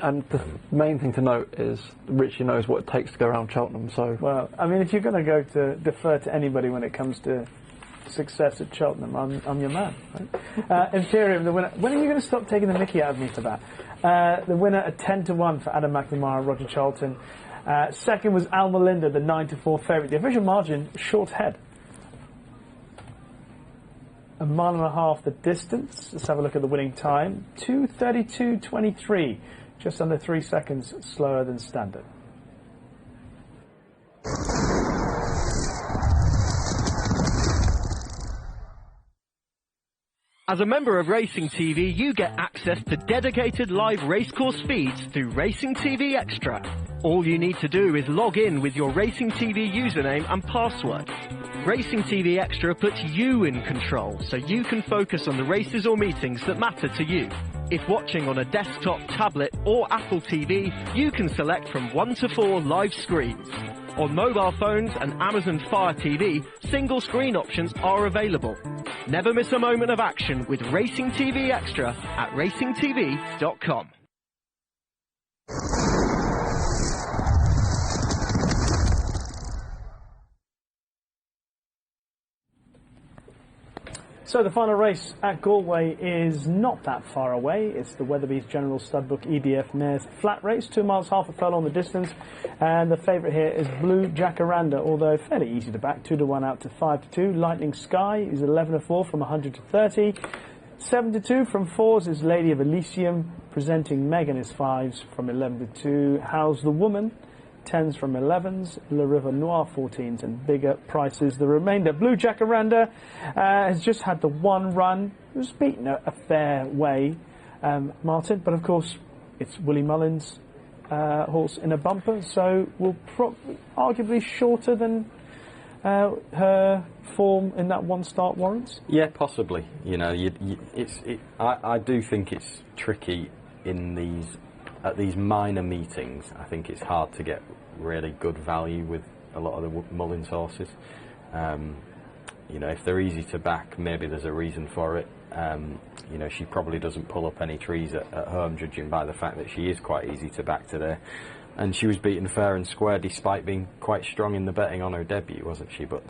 And the main thing to note is Richie knows what it takes to go around Cheltenham. So, well, I mean, if you're going to go to defer to anybody when it comes to success at Cheltenham, I'm your man. Right? Imperium, the winner. When are you going to stop taking the mickey out of me for that? The winner at 10-1 for Adam McNamara, Roger Charlton. Second was Al Melinda, the 9-4 favourite. The official margin, short head. 1.5 miles the distance. Let's have a look at the winning time. 2:32.23. Just under 3 seconds slower than standard. As a member of Racing TV, you get access to dedicated live racecourse feeds through Racing TV Extra. All you need to do is log in with your Racing TV username and password. Racing TV Extra puts you in control, so you can focus on the races or meetings that matter to you. If watching on a desktop, tablet or Apple TV, you can select from 1 to 4 live screens. On mobile phones and Amazon Fire TV, single screen options are available. Never miss a moment of action with Racing TV Extra at racingtv.com. So the final race at Galway is not that far away. It's the Weatherby's General Studbook EBF Mares Flat Race, 2 miles half a furlong the distance, and the favourite here is Blue Jacaranda, although fairly easy to back, 2-1 out to 5-2. Lightning Sky is 11-4 from 100 to 30. 7-2 from 4s is Lady of Elysium. Presenting Meghan is 5s from 11 to 2. How's the Woman? 10s from 11s, Le River Noir 14s, and bigger prices the remainder. Blue Jacaranda has just had the one run. It was beaten a fair way, Martin, but of course it's Willie Mullins' horse in a bumper, so will arguably shorter than her form in that one start warrants. Yeah, possibly. You know, I do think it's tricky in at these minor meetings. I think it's hard to get really good value with a lot of the Mullins horses. You know, if they're easy to back, maybe there's a reason for it. You know, she probably doesn't pull up any trees at home, judging by the fact that she is quite easy to back today. And she was beaten fair and square despite being quite strong in the betting on her debut, wasn't she? But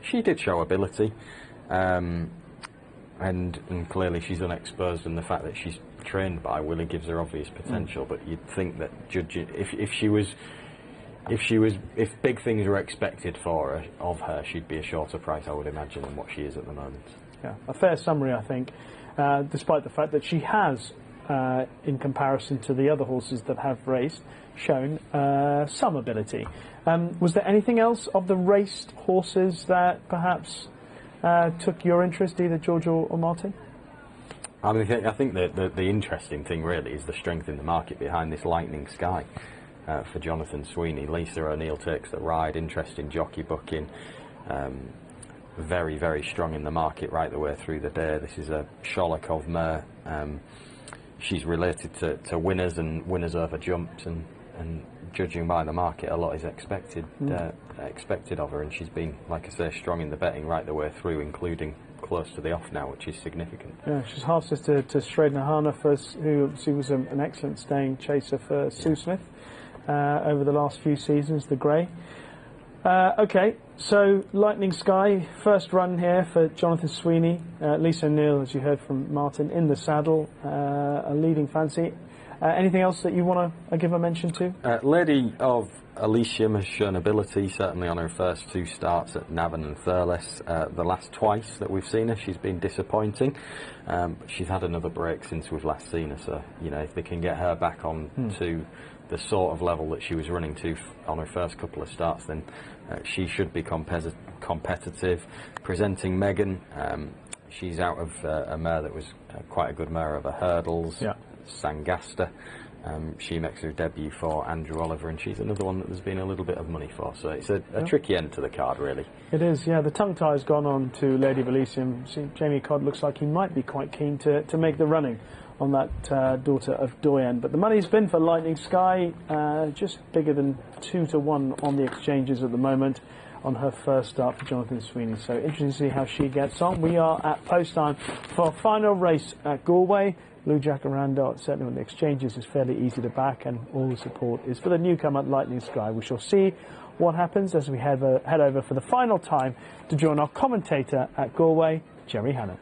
she did show ability. And clearly she's unexposed, and the fact that she's trained by Willie gives her obvious potential. But you'd think that judging if big things were expected of her, she'd be a shorter price, I would imagine, than what she is at the moment. Yeah, a fair summary, I think, despite the fact that she has, in comparison to the other horses that have raced, shown some ability. Was there anything else of the raced horses that perhaps took your interest, either George or Martin? I mean, I think the interesting thing really is the strength in the market behind this Lightning Sky for Jonathan Sweeney. Lisa O'Neill takes the ride, interesting jockey booking, very, very strong in the market right the way through the day. This is a Sholokov mare. She's related to winners and winners over jumps, and judging by the market, a lot is expected of her, and she's been, like I say, strong in the betting right the way through, including close to the off now, which is significant. Yeah, she's half sister to Shredna Hana, who obviously was an excellent staying chaser for Sue Smith over the last few seasons, the grey. Okay, so Lightning Sky, first run here for Jonathan Sweeney. Lisa O'Neill, as you heard from Martin, in the saddle, a leading fancy. Anything else that you want to give a mention to? Lady of Elysium has shown ability, certainly on her first 2 starts at Navan and Thurles. The last twice that we've seen her, she's been disappointing, but she's had another break since we've last seen her, so, you know, if they can get her back on to the sort of level that she was running to on her first couple of starts, then she should be competitive. Presenting Meghan, she's out of a mare that was quite a good mare over hurdles. Yeah. Sangasta. She makes her debut for Andrew Oliver, and she's another one that there's been a little bit of money for, so it's a tricky end to the card, really. It is, yeah. The tongue tie's gone on to Lady of Elysium. Jamie Codd looks like he might be quite keen to make the running on that daughter of Doyen, but the money's been for Lightning Sky, just bigger than 2-1 on the exchanges at the moment. on her first start for Jonathan Sweeney. So interesting to see how she gets on. We are at post time for our final race at Galway. Blue Jacaranda, certainly on the exchanges, is fairly easy to back, and all the support is for the newcomer Lightning Sky. We shall see what happens as we head over for the final time to join our commentator at Galway, Jerry Hannon.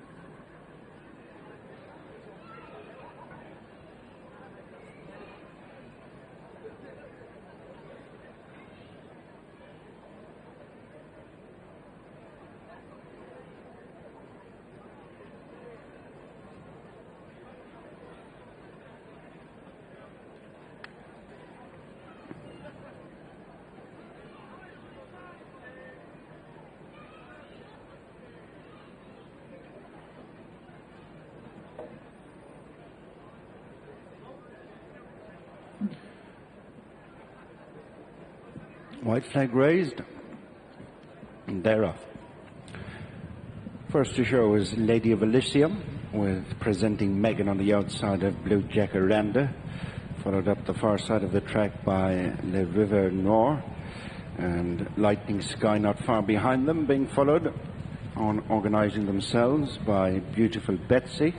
White flag raised, and they're off. First to show is Lady of Elysium, with presenting Meghan on the outside of Blue Jacaranda, followed up the far side of the track by Le River Noir, and Lightning Sky not far behind them, being followed on organising themselves by Beautiful Betsy.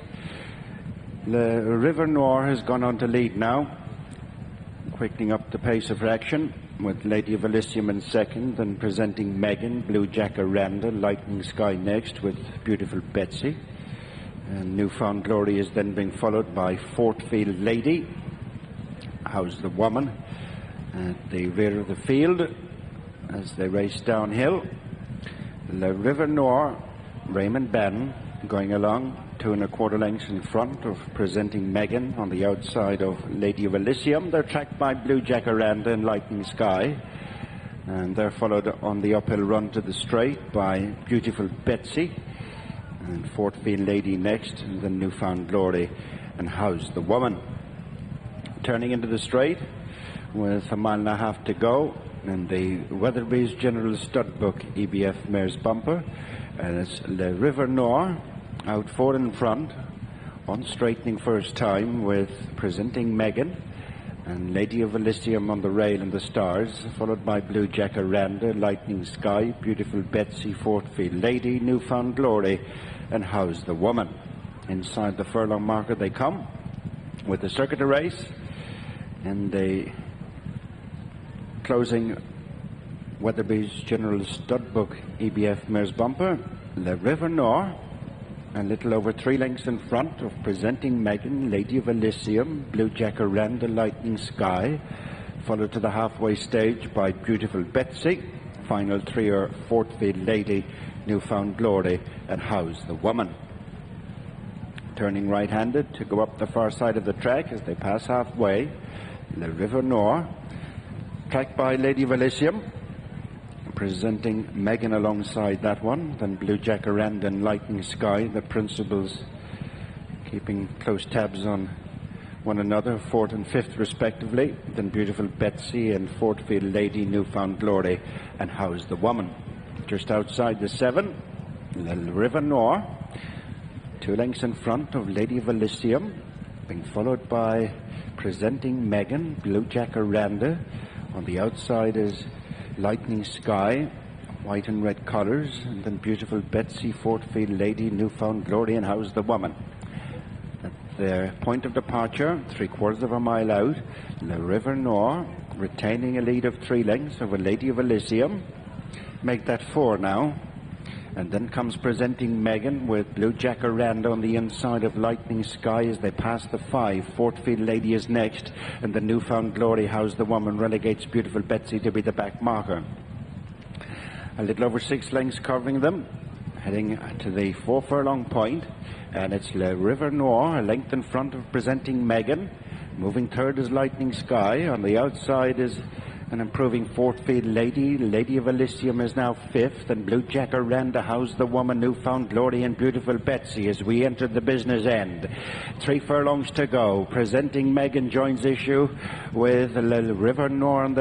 Le River Noir has gone on to lead now, quickening up the pace of her action, with Lady of Elysium in second, and presenting Meghan, Blue Jacaranda, Lightning Sky next, with Beautiful Betsy. And Newfound Glory is then being followed by Fortfield Lady, How's the Woman, at the rear of the field as they race downhill. Le River Noir, Raymond Bannon, going along 2 1/4 lengths in front of presenting Meghan on the outside of Lady of Elysium. They're tracked by Blue Jacaranda and Lightning Sky, and they're followed on the uphill run to the straight by Beautiful Betsy, and Fortfield Lady next, and then Newfound Glory and How's the Woman. Turning into the straight with 1.5 miles to go, and the Weatherby's General Stud Book EBF Mare's Bumper, and it's Le River Noir out 4 in front, on straightening first time, with presenting Meghan and Lady of Elysium on the rail and the stars, followed by Blue Jacaranda, Lightning Sky, Beautiful Betsy, Fortfield Lady, Newfound Glory and How's the Woman. Inside the furlong marker they come with the circuit race, and the closing Weatherby's General Stud Book EBF Mare's Bumper, Le River Noir, a little over 3 lengths in front of presenting Meghan, Lady of Elysium, Blue Jacaranda, Lightning Sky, followed to the halfway stage by Beautiful Betsy. Final 3 are Fortfield Lady, Newfound Glory and How's the Woman. Turning right-handed to go up the far side of the track as they pass halfway, Le River Noir, tracked by Lady of Elysium, presenting Meghan alongside that one, then Blue Jacaranda and Lightning Sky, the principals keeping close tabs on one another, 4th and 5th respectively, then Beautiful Betsy and Fortfield Lady, Newfound Glory and How's the Woman. Just outside the 7, Le River Noir, 2 lengths in front of Lady of Elysium, being followed by presenting Meghan, Blue Jacaranda. On the outside is Lightning Sky, white and red colours, and then Beautiful Betsy, Fortfield Lady, Newfound Glory and How's the Woman. At their point of departure, 3/4 mile out, Le River Noir retaining a lead of 3 lengths over Lady of Elysium. Make that 4 now. And then comes presenting Meghan with Blue Jacaranda on the inside of Lightning Sky as they pass the 5. Fortfield Lady is next, and the Newfound Glory, How's the Woman, relegates Beautiful Betsy to be the back marker. A little over 6 lengths covering them, heading to the 4 furlong point, and it's Le River Noir, a length in front of presenting Meghan. Moving third is Lightning Sky. On the outside is an improving Fortfield Lady. Lady of Elysium is now 5th, and Blue Jacaranda, How's the Woman, Newfound Glory and Beautiful Betsy as we enter the business end. 3 furlongs to go. Presenting Meghan joins issue with Le River Noir on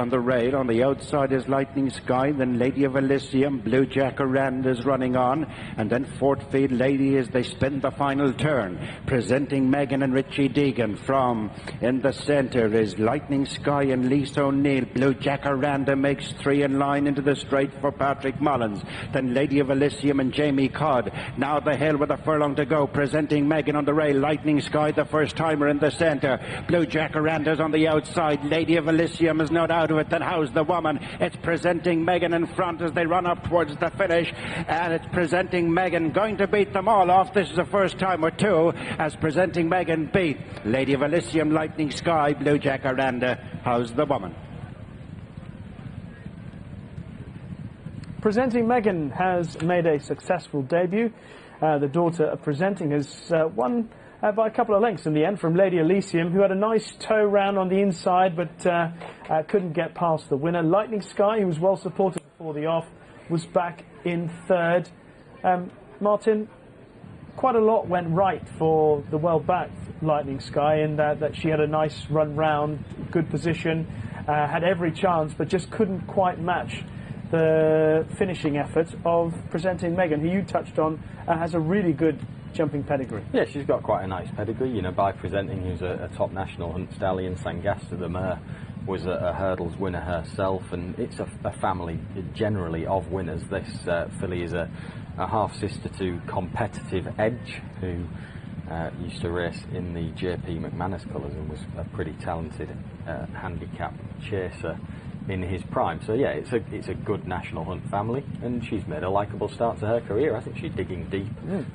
the rail. On the outside is Lightning Sky, then Lady of Elysium. Blue Jacaranda is running on, and then Fortfield Lady as they spin the final turn. Presenting Meghan and Richie Deegan. From in the centre is Lightning Sky and Lisa O'Neill. field. Blue Jacaranda makes 3 in line into the straight for Patrick Mullins. Then Lady of Elysium and Jamie Codd. Now the hill with a furlong to go, presenting Meghan on the rail. Lightning Sky, the first timer in the centre. Blue Jacaranda's on the outside. Lady of Elysium is not out of it. Then how's the woman? It's presenting Meghan in front as they run up towards the finish. And it's presenting Meghan, going to beat them all off. This is the first time or two as presenting Meghan beat Lady of Elysium, Lightning Sky, Blue Jacaranda. How's the woman? Presenting Meghan has made a successful debut. The daughter of Presenting has won by a couple of lengths in the end from Lady Elysium, who had a nice toe round on the inside but couldn't get past the winner. Lightning Sky, who was well supported before the off, was back in third. Martin, quite a lot went right for the well-backed Lightning Sky in that she had a nice run round, good position, had every chance, but just couldn't quite match the finishing effort of Presenting Meghan, who you touched on, has a really good jumping pedigree. Yeah, she's got quite a nice pedigree, you know, by Presenting, who's a top national hunt stallion. Sangasta, the mare, was a hurdles winner herself, and it's a family generally of winners. This filly is a half-sister to Competitive Edge, who used to race in the JP McManus colours and was a pretty talented handicap chaser in his prime. So yeah, it's a good national hunt family, and she's made a likeable start to her career. I think she's digging deep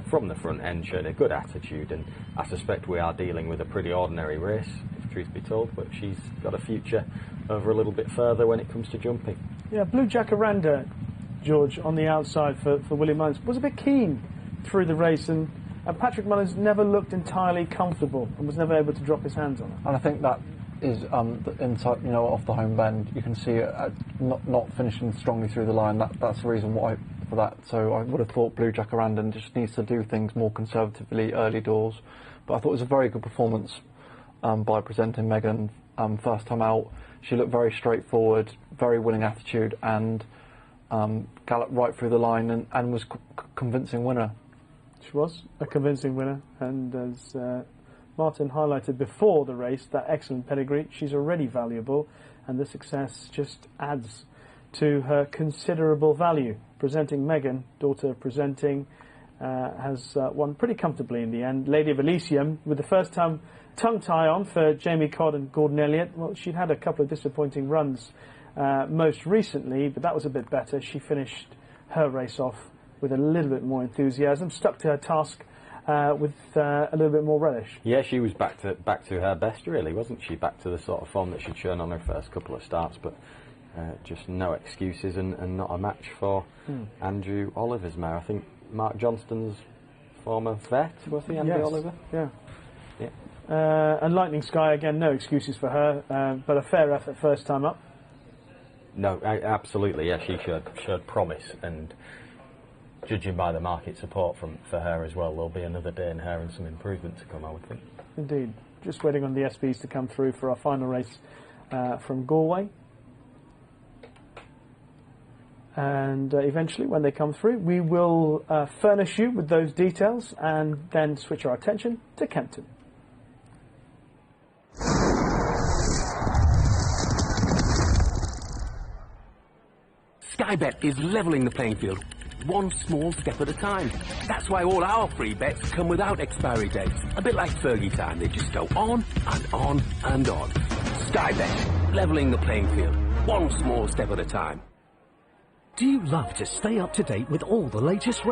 from the front end, showed a good attitude, and I suspect we are dealing with a pretty ordinary race, if truth be told, but she's got a future over a little bit further when it comes to jumping. Yeah, Blue Jacaranda, George, on the outside for William Mullins, was a bit keen through the race, and Patrick Mullins never looked entirely comfortable and was never able to drop his hands on it. And I think that is the inside, you know, off the home bend. You can see it not finishing strongly through the line. That's the reason why for that. So I would have thought Blue Jacaranda just needs to do things more conservatively early doors. But I thought it was a very good performance by Presenting Meghan. First time out, she looked very straightforward, very winning attitude, and galloped right through the line and was convincing winner. She was a convincing winner, and as Martin highlighted before the race, that excellent pedigree, she's already valuable, and the success just adds to her considerable value. Presenting Meghan, daughter of Presenting, has won pretty comfortably in the end. Lady of Elysium, with the first time tongue tie on for Jamie Codd and Gordon Elliott. Well, she'd had a couple of disappointing runs most recently, but that was a bit better. She finished her race off with a little bit more enthusiasm, stuck to her task with a little bit more relish. Yeah, she was back to her best, really, wasn't she? Back to the sort of form that she'd shown on her first couple of starts, but just no excuses and not a match for Andrew Oliver's mare. I think Mark Johnston's former vet, was he, Andrew Oliver? Yeah. And Lightning Sky, again, no excuses for her, but a fair effort first time up. No, absolutely, yeah, she showed promise, and judging by the market support for her as well, there'll be another day in her and some improvement to come, I would think. Indeed. Just waiting on the SBs to come through for our final race from Galway. And eventually, when they come through, we will furnish you with those details and then switch our attention to Kempton. Sky Bet is levelling the playing field, one small step at a time. That's why all our free bets come without expiry dates. A bit like Fergie time, they just go on and on and on. Sky Bet, levelling the playing field, one small step at a time. Do you love to stay up to date with all the latest